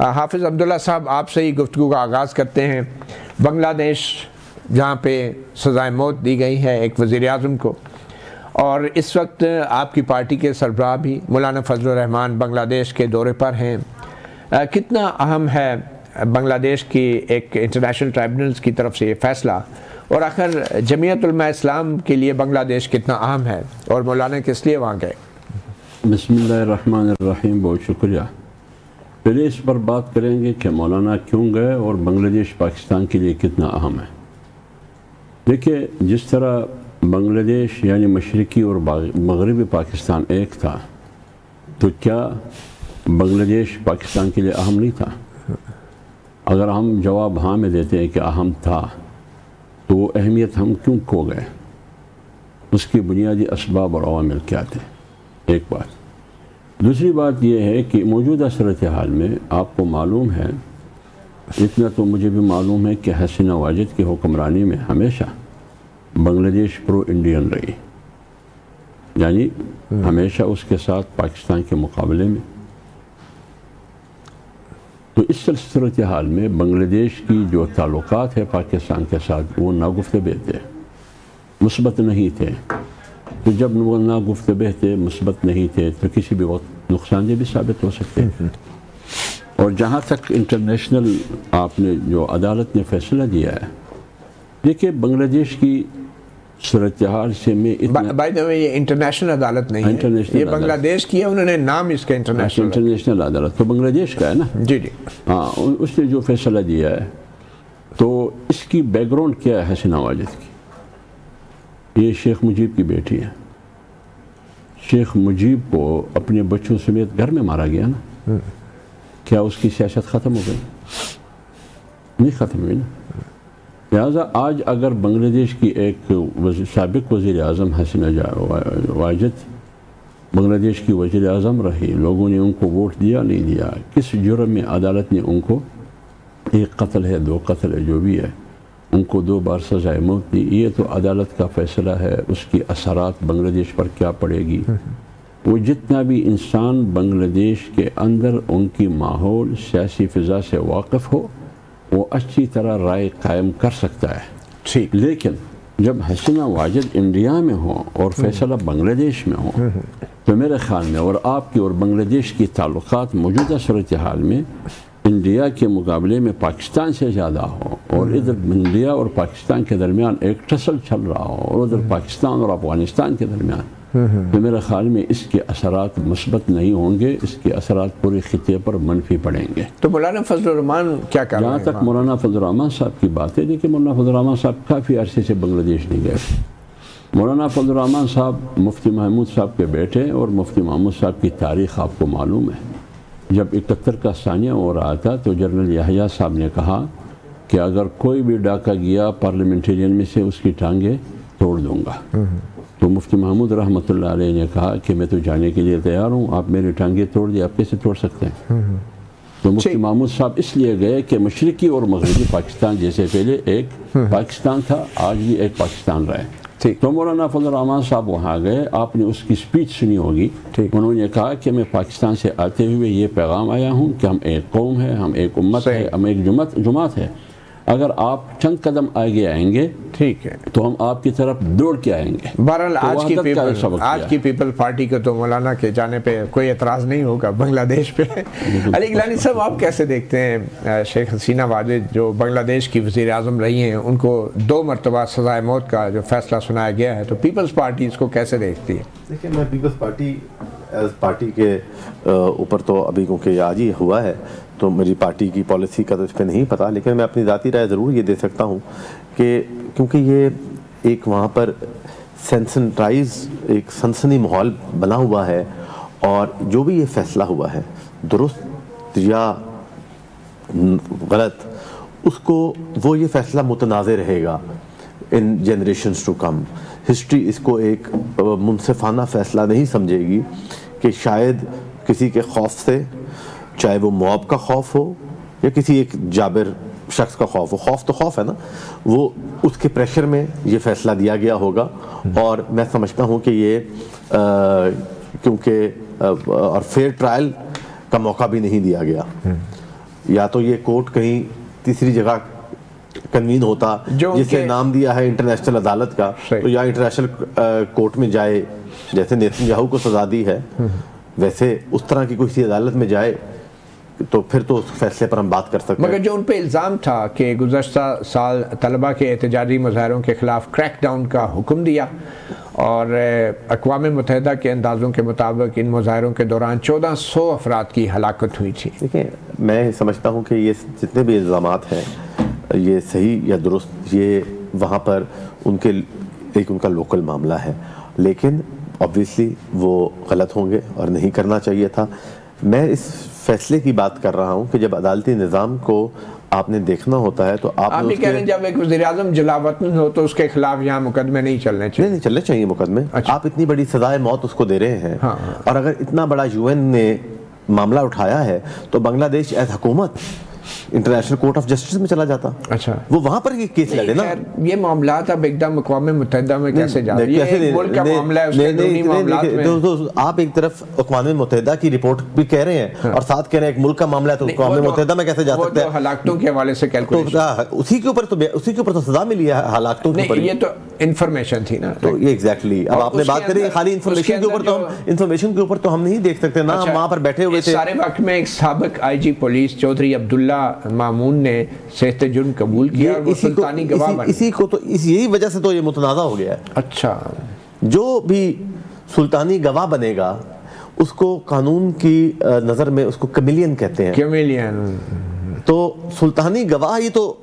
حافظ عبداللہ صاحب، آپ سے ہی گفتگو کا آغاز کرتے ہیں۔ بنگلہ دیش جہاں پہ سزائے موت دی گئی ہے ایک وزیر اعظم کو، اور اس وقت آپ کی پارٹی کے سربراہ بھی مولانا فضل الرحمان بنگلہ دیش کے دورے پر ہیں، کتنا اہم ہے بنگلہ دیش کی ایک انٹرنیشنل ٹرائبونلز کی طرف سے یہ فیصلہ، اور آخر جمعیت علماء اسلام کے لیے بنگلہ دیش کتنا اہم ہے، اور مولانا کس لیے وہاں گئے؟ بسم اللہ الرحمن الرحیم، بہت شکریہ۔ پہلے اس پر بات کریں گے کہ مولانا کیوں گئے اور بنگلہ دیش پاکستان کے لیے کتنا اہم ہے۔ دیکھیے، جس طرح بنگلہ دیش یعنی مشرقی اور مغربی پاکستان ایک تھا، تو کیا بنگلہ دیش پاکستان کے لیے اہم نہیں تھا؟ اگر ہم جواب ہاں میں دیتے ہیں کہ اہم تھا، تو وہ اہمیت ہم کیوں کھو گئے؟ اس کی بنیادی اسباب اور عوامل کیا تھے؟ ایک بات۔ دوسری بات یہ ہے کہ موجودہ صورتحال میں آپ کو معلوم ہے، اتنا تو مجھے بھی معلوم ہے کہ حسینہ واجد کی حکمرانی میں ہمیشہ بنگلہ دیش پرو انڈین رہی، یعنی ہمیشہ اس کے ساتھ پاکستان کے مقابلے میں۔ تو اس صورتحال میں بنگلہ دیش کی جو تعلقات ہے پاکستان کے ساتھ، وہ ناگفتبہ تھے، مثبت نہیں تھے۔ تو جب وہ ناگفتبہ تھے، مثبت نہیں تھے، تو کسی بھی وقت نقصان دہ بھی ثابت ہو سکتے ہیں۔ اور جہاں تک انٹرنیشنل آپ نے جو عدالت نے فیصلہ دیا ہے، دیکھیے بنگلہ دیش کی صورتحال سے میں بائی دا وے یہ انٹرنیشنل عدالت نہیں ہے، یہ بنگلہ دیش کی ہے، انہوں نے نام اس کا انٹرنیشنل عدالت تو بنگلہ دیش کا ہے نا۔ جی جی ہاں، اس نے جو فیصلہ دیا ہے، تو اس کی بیک گراؤنڈ کیا ہے؟ حسینہ واجد کی، یہ شیخ مجیب کی بیٹی ہے۔ شیخ مجیب کو اپنے بچوں سمیت گھر میں مارا گیا نا۔ کیا اس کی سیاست ختم ہو گئی؟ نہیں ختم ہوئی نا۔ لہٰذا آج اگر بنگلہ دیش کی ایک سابق وزیر اعظم حسینہ واجد بنگلہ دیش کی وزیر اعظم رہی، لوگوں نے ان کو ووٹ دیا نہیں دیا، کس جرم میں عدالت نے ان کو، ایک قتل ہے، 2 قتل ہے، جو بھی ہے، ان کو 2 بار سزائے موت دی، یہ تو عدالت کا فیصلہ ہے، اس کی اثرات بنگلہ دیش پر کیا پڑے گی۔ وہ جتنا بھی انسان بنگلہ دیش کے اندر ان کی ماحول سیاسی فضا سے واقف ہو، وہ اچھی طرح رائے قائم کر سکتا ہے۔ لیکن جب حسینہ واجد انڈیا میں ہو اور فیصلہ بنگلہ دیش میں ہو، تو میرے خیال میں، اور آپ کی اور بنگلہ دیش کی تعلقات موجودہ صورتحال میں انڈیا کے مقابلے میں پاکستان سے زیادہ ہو، اور ادھر انڈیا اور پاکستان کے درمیان ایک ٹسل چل رہا ہو، اور ادھر پاکستان اور افغانستان کے درمیان، تو میرے خیال میں اس کے اثرات مثبت نہیں ہوں گے، اس کے اثرات پورے خطے پر منفی پڑیں گے۔ تو مولانا فضل الرحمان کیا کر رہے ہیں؟ جہاں تک مولانا فضل الرحمان صاحب کی بات ہے، دیکھیے مولانا فضل الرحمان صاحب کافی عرصے سے بنگلہ دیش نہیں گئے۔ مولانا فضل الرحمان صاحب مفتی محمود صاحب کے بیٹے، اور مفتی محمود صاحب کی تاریخ آپ کو معلوم ہے۔ جب 71 کا ثانیہ ہو رہا تھا، تو جنرل یحییٰ صاحب نے کہا کہ اگر کوئی بھی ڈاکہ گیا پارلیمنٹرین میں سے، اس کی ٹانگیں توڑ دوں گا۔ تو مفتی محمود رحمۃ اللہ علیہ نے کہا کہ میں تو جانے کے لیے تیار ہوں، آپ میری ٹانگیں توڑ دی، آپ کیسے توڑ سکتے ہیں؟ تو مفتی محمود صاحب اس لیے گئے کہ مشرقی اور مغربی پاکستان جیسے پہلے ایک پاکستان تھا، آج بھی ایک پاکستان رہے۔ تو مولانا فضل الرحمان صاحب وہاں گئے، آپ نے اس کی سپیچ سنی ہوگی، انہوں نے کہا کہ میں پاکستان سے آتے ہوئے یہ پیغام آیا ہوں کہ ہم ایک قوم ہے، ہم ایک امت ہے، ہم ایک جماعت ہے، اگر آپ چند قدم آگے آئیں گے، ٹھیک ہے، تو ہم آپ کی طرف دوڑ کے آئیں گے۔ بہرحال آج کی پیپل پارٹی کو تو مولانا کے جانے پہ کوئی اعتراض نہیں ہوگا بنگلہ دیش پہ۔ علی گیلانی صاحب، آپ کیسے دیکھتے ہیں شیخ حسینہ واجد جو بنگلہ دیش کی وزیر اعظم رہی ہیں، ان کو 2 مرتبہ سزائے موت کا جو فیصلہ سنایا گیا ہے، تو پیپلز پارٹی اس کو کیسے دیکھتی ہے؟ دیکھیں، میں پیپلز پارٹی کے اوپر تو ابھی کیونکہ یہ آج ہی ہوا ہے، تو میری پارٹی کی پالیسی کا تو اس پہ نہیں پتہ، لیکن میں اپنی ذاتی رائے ضرور یہ دے سکتا ہوں کہ کیونکہ یہ ایک وہاں پر ایک سنسنی ماحول بنا ہوا ہے، اور جو بھی یہ فیصلہ ہوا ہے، درست یا غلط، اس کو وہ یہ فیصلہ متنازع رہے گا ان جنریشنز ٹو کم۔ ہسٹری اس کو ایک منصفانہ فیصلہ نہیں سمجھے گی کہ شاید کسی کے خوف سے، چاہے وہ موب کا خوف ہو یا کسی ایک جابر شخص کا خوف ہو، خوف تو خوف ہے نا، وہ اس کے پریشر میں یہ فیصلہ دیا گیا ہوگا۔ اور میں سمجھتا ہوں کہ یہ کیونکہ اور فیئر ٹرائل کا موقع بھی نہیں دیا گیا، یا تو یہ کورٹ کہیں تیسری جگہ کنوین ہوتا جسے نام دیا ہے انٹرنیشنل عدالت کا، تو یا انٹرنیشنل کورٹ میں جائے، جیسے نیتن یاہو کو سزا دی ہے ویسے اس طرح کی کوئی عدالت میں جائے، تو پھر تو اس فیصلے پر ہم بات کر سکتے ہیں۔ مگر جو ان پہ الزام تھا کہ گزشتہ سال طلبہ کے احتجاجی مظاہروں کے خلاف کریک ڈاؤن کا حکم دیا، اور اقوام متحدہ کے اندازوں کے مطابق ان مظاہروں کے دوران 1400 افراد کی ہلاکت ہوئی تھی۔ دیکھیں، میں سمجھتا ہوں کہ یہ جتنے بھی الزامات ہیں یہ صحیح یا درست، یہ وہاں پر ان کا لوکل معاملہ ہے، لیکن obviously وہ غلط ہوں گے اور نہیں کرنا چاہیے تھا۔ میں اس فیصلے کی بات کر رہا ہوں کہ جب عدالتی نظام کو آپ نے دیکھنا ہوتا ہے تو آپ بھی کہہ رہے ہیں جب ایک وزیر اعظم جلا وطن ہو تو اس کے خلاف یہاں مقدمے نہیں چلنے چاہیے؟ نہیں چلنے چاہیے مقدمے۔ آپ اتنی بڑی سزائے موت اس کو دے رہے ہیں، اور اگر اتنا بڑا UN نے معاملہ اٹھایا ہے تو بنگلہ دیش ایز حکومت انٹرنیشنل کورٹ آف جسٹس میں چلا جاتا، اچھا وہ وہاں پر یہ کیس لڑے نا۔ یہ معاملات اب ایک دم اقوام متحدہ میں کیسے جاتے ہیں؟ یہ ایک ملک کا معاملہ ہے، اس کے اندرونی معاملات میں آپ ایک طرف اقوام متحدہ کی رپورٹ بھی کہہ رہے ہیں اور ساتھ کہہ رہے ہیں ایک ملک کا معاملہ ہے تو اقوام متحدہ میں کیسے جا سکتے ہیں؟ وہ ہلاکتوں کے حوالے سے کیلکولیشن، اسی کے اوپر تو سزا ملی ہے ہلاکتوں کے اوپر۔ یہ تو انفارمیشن تھی نا، تو یہ ایگزیکٹلی اب آپ نے بات کری خالی انفارمیشن کے اوپر تو ہم نہیں دیکھ سکتے نا، ہم وہاں پر بیٹھے ہوئے تھے۔ سارے وقت میں ایک سابق IG پولیس چودھری عبداللہ مامون نے صحت جرم قبول کیا اور وہ سلطانی گواہ بن گئے۔ یہی وجہ سے تو یہ متنازع ہو گیا ہے۔ اچھا، جو بھی سلطانی گواہ بنے گا اس کو قانون کی نظر میں اس کو کمیلین کہتے ہیں، کمیلین۔ تو سلطانی گواہ یہ تو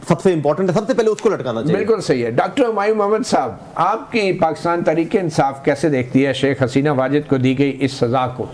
سب سے امپورٹنٹ ہے، سب سے پہلے اس کو لٹکانا چاہیے۔ بالکل صحیح ہے۔ ڈاکٹر ہمایوں محمد صاحب، آپ کی پاکستان تحریک انصاف کیسے دیکھتی ہے شیخ حسینہ واجد کو دی گئی اس سزا کو؟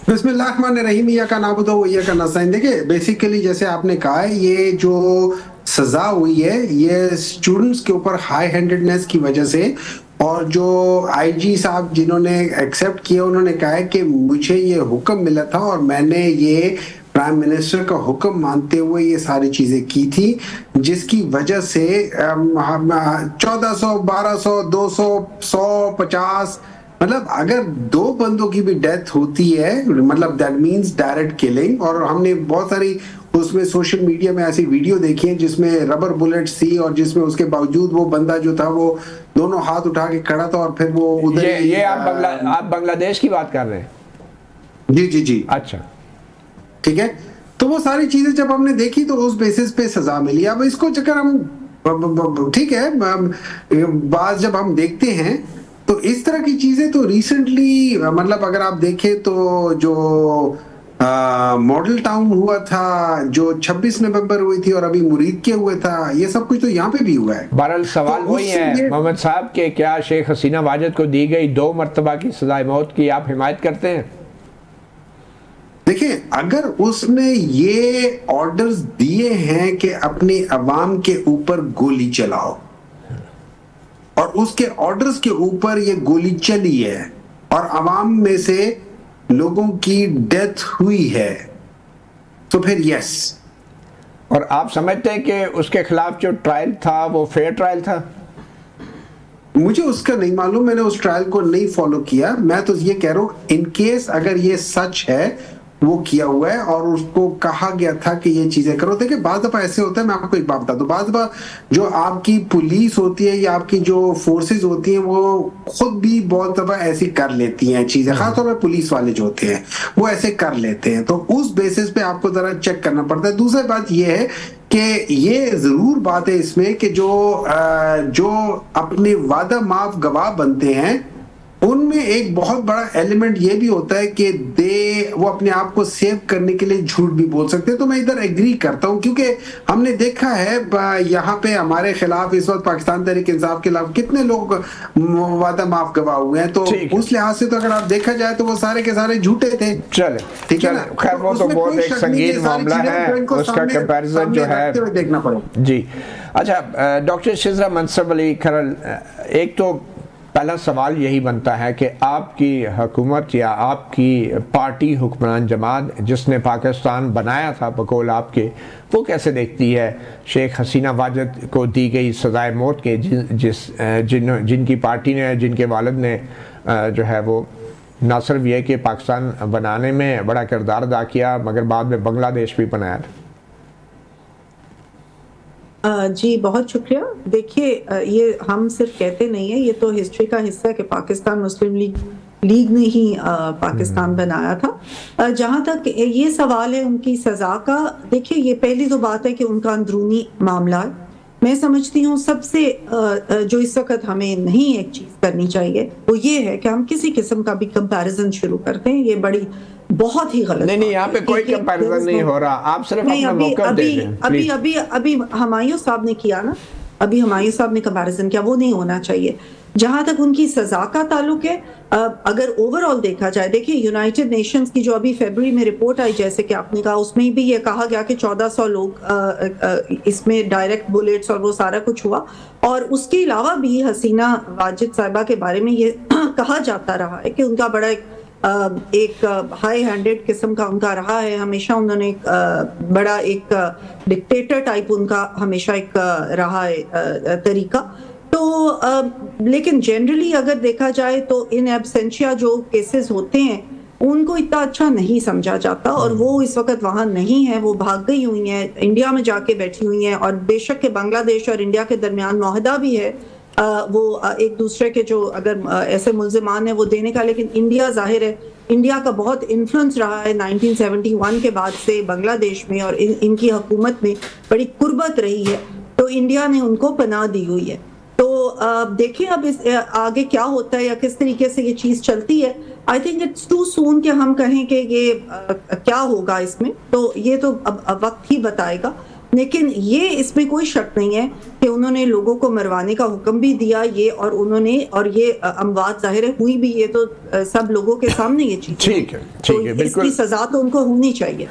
بسم اللہ الرحمن الرحیم، ایاک نعبد و ایاک نستعین۔ دیکھیں بیسیکلی جیسے آپ نے کہا ہے، یہ جو سزا ہوئی ہے یہ اسٹوڈنٹس کے اوپر ہائی ہینڈڈنیس کی وجہ سے، اور جو IG صاحب جنہوں نے ایکسیپٹ کیا انہوں نے کہا ہے کہ مجھے یہ حکم ملا تھا اور میں نے یہ پرائم منسٹر کا حکم مانتے ہوئے یہ ساری چیزیں کی تھی، جس کی وجہ سے 1400 1200 200 150 مطلب اگر 2 بندوں کی بھی ڈیتھ ہوتی ہے مطلب دیٹ مینز ڈائریکٹ کلنگ۔ اور ہم نے بہت ساری اس میں سوشل میڈیا میں ایسی ویڈیو دیکھی ہیں جس میں ربر بلٹس تھی، اور جس میں اس کے باوجود وہ بندہ جو تھا وہ دونوں ہاتھ اٹھا کے کھڑا تھا، اور پھر وہ ادھر یہ آپ بنگلہ دیش کی بات کر رہے ہیں؟ جی اچھا ٹھیک ہے۔ تو وہ ساری چیزیں جب ہم نے دیکھی تو اس بیسس پہ سزا ملی۔ اب اس کو چکر ہم ٹھیک ہے، بعض جب ہم دیکھتے ہیں تو اس طرح کی چیزیں تو ریسنٹلی مطلب اگر آپ دیکھیں تو جو ماڈل ٹاؤن ہوا تھا، جو 26 نومبر ہوئی تھی، اور ابھی مرید کے ہوئے تھا، یہ سب کچھ تو یہاں پہ بھی ہوا ہے۔ بہرحال سوال وہی ہے محمد صاحب کہ کیا شیخ حسینہ واجد کو دی گئی 2 مرتبہ کی سزائے موت کی آپ حمایت کرتے ہیں؟ دیکھیں اگر اس نے یہ آرڈرز دیے ہیں کہ اپنی عوام کے اوپر گولی چلاؤ، اور اس کے آرڈرز کے اوپر یہ گولی چلی ہے اور عوام میں سے لوگوں کی ڈیتھ ہوئی ہے، تو پھر یس۔ اور آپ سمجھتے ہیں کہ اس کے خلاف جو ٹرائل تھا وہ فیئر ٹرائل تھا؟ مجھے اس کا نہیں معلوم، میں نے اس ٹرائل کو نہیں فالو کیا۔ میں تو یہ کہہ رہا ہوں ان کیس اگر یہ سچ ہے وہ کیا ہوا ہے اور اس کو کہا گیا تھا کہ یہ چیزیں کرو۔ دیکھیں بعض دفعہ ایسے ہوتا ہے، میں آپ کو ایک بات بتا دوں، بعض دفعہ جو آپ کی پولیس ہوتی ہے یا آپ کی جو فورسز ہوتی ہیں وہ خود بھی بہت دفعہ ایسی کر لیتی ہیں چیزیں، خاص طور پہ پولیس والے جو ہوتے ہیں وہ ایسے کر لیتے ہیں، تو اس بیسس پہ آپ کو ذرا چیک کرنا پڑتا ہے۔ دوسری بات یہ ہے کہ یہ ضرور بات ہے اس میں کہ جو اپنے وعدہ معاف گواہ بنتے ہیں ان میں ایک بہت بڑا ایلیمنٹ یہ بھی ہوتا ہے کہ وہ اپنے آپ کو سیو کرنے کے لیے جھوٹ بھی بول سکتے ہیں۔ تو میں ادھر ایگری کرتا ہوں، کیونکہ ہم نے دیکھا ہے یہاں پہ ہمارے خلاف اس وقت پاکستان تحریک انصاف کے خلاف کتنے لوگ وعدہ معاف گواہ ہوئے ہیں، تو اس لحاظ سے تو اگر آپ دیکھا جائے تو وہ سارے کے سارے جھوٹے تھے۔ چلے خیر وہ تو بہت ایک سنگین معاملہ ہے، اس کا کمپیریزن جو ہے دیکھنا پڑے۔ جی اچھا ڈاکٹر شزرہ منصب علی کھرل، ایک تو پہلا سوال یہی بنتا ہے کہ آپ کی حکومت یا آپ کی پارٹی حکمران جماعت جس نے پاکستان بنایا تھا بقول آپ کے، وہ کیسے دیکھتی ہے شیخ حسینہ واجد کو دی گئی سزائے موت کے جن کی پارٹی نے، جن کے والد نے جو ہے وہ نہ صرف یہ کہ پاکستان بنانے میں بڑا کردار ادا کیا مگر بعد میں بنگلہ دیش بھی بنایا. جی بہت شکریہ. دیکھیے یہ ہم صرف کہتے نہیں ہیں, یہ تو ہسٹری کا حصہ ہے کہ پاکستان مسلم لیگ نے ہی پاکستان بنایا تھا. جہاں تک یہ سوال ہے ان کی سزا کا, دیکھیے یہ پہلی تو بات ہے کہ ان کا اندرونی معاملہ ہے. میں سمجھتی ہوں سب سے جو اس وقت ہمیں نہیں ایک چیز کرنی چاہیے وہ یہ ہے کہ ہم کسی قسم کا بھی کمپیریزن شروع کرتے ہیں. یہ بڑی بہت ہی غلط. نہیں یہاں پہ کوئی کمپیریزن نہیں ہو رہا, آپ صرف اپنا موقع دے دیں. ابھی ہمایوں صاحب نے کیا نا, ابھی ہمایوں صاحب نے کمپیریزن کیا, وہ نہیں ہونا چاہیے. جہاں تک ان کی سزا کا تعلق ہے, اگر اوور آل دیکھا جائے, دیکھیں یونائٹڈ نیشنز کی جو ابھی فیبروری میں رپورٹ آئی جیسے کہ آپ نے کہا, اس میں بھی یہ کہا گیا کہ 1400 لوگ اس میں ڈائریکٹ بلیٹس اور وہ سارا کچھ ہوا. اور اس کے علاوہ بھی حسینہ واجد صاحبہ کے بارے میں یہ کہا جاتا رہا ہے کہ ان کا بڑا ایک ہائی ہینڈڈ قسم کا ان کا رہا ہے. ہمیشہ انہوں نے بڑا ایک ڈکٹیٹر ٹائپ ان کا ہمیشہ ایک رہا ہے طریقہ. تو لیکن جنرلی اگر دیکھا جائے تو ان ایبسینشیا جو کیسز ہوتے ہیں ان کو اتنا اچھا نہیں سمجھا جاتا, اور وہ اس وقت وہاں نہیں ہے, وہ بھاگ گئی ہوئی ہیں, انڈیا میں جا کے بیٹھی ہوئی ہیں. اور بے شک کہ بنگلہ دیش اور انڈیا کے درمیان معاہدہ بھی ہے وہ ایک دوسرے کے جو اگر ایسے ملزمان ہیں وہ دینے کا, لیکن انڈیا ظاہر ہے انڈیا کا بہت انفلوئنس رہا ہے 1971 کے بعد سے بنگلہ دیش میں, اور ان کی حکومت میں بڑی قربت رہی ہے, تو انڈیا نے ان کو پناہ دی ہوئی ہے. تو دیکھیں اب آگے کیا ہوتا ہے یا کس طریقے سے یہ چیز چلتی ہے. آئی تھنک اٹس ٹو سون کہ ہم کہیں کہ یہ کیا ہوگا اس میں, تو یہ تو اب وقت ہی بتائے گا. لیکن یہ اس میں کوئی شک نہیں ہے کہ انہوں نے لوگوں کو مروانے کا حکم بھی دیا یہ, اور انہوں نے, اور یہ اموات ظاہر ہوئی بھی, یہ تو سب لوگوں کے سامنے یہ چیز ٹھیک ہے بالکل, اس کی سزا تو ان کو ہونی چاہیے.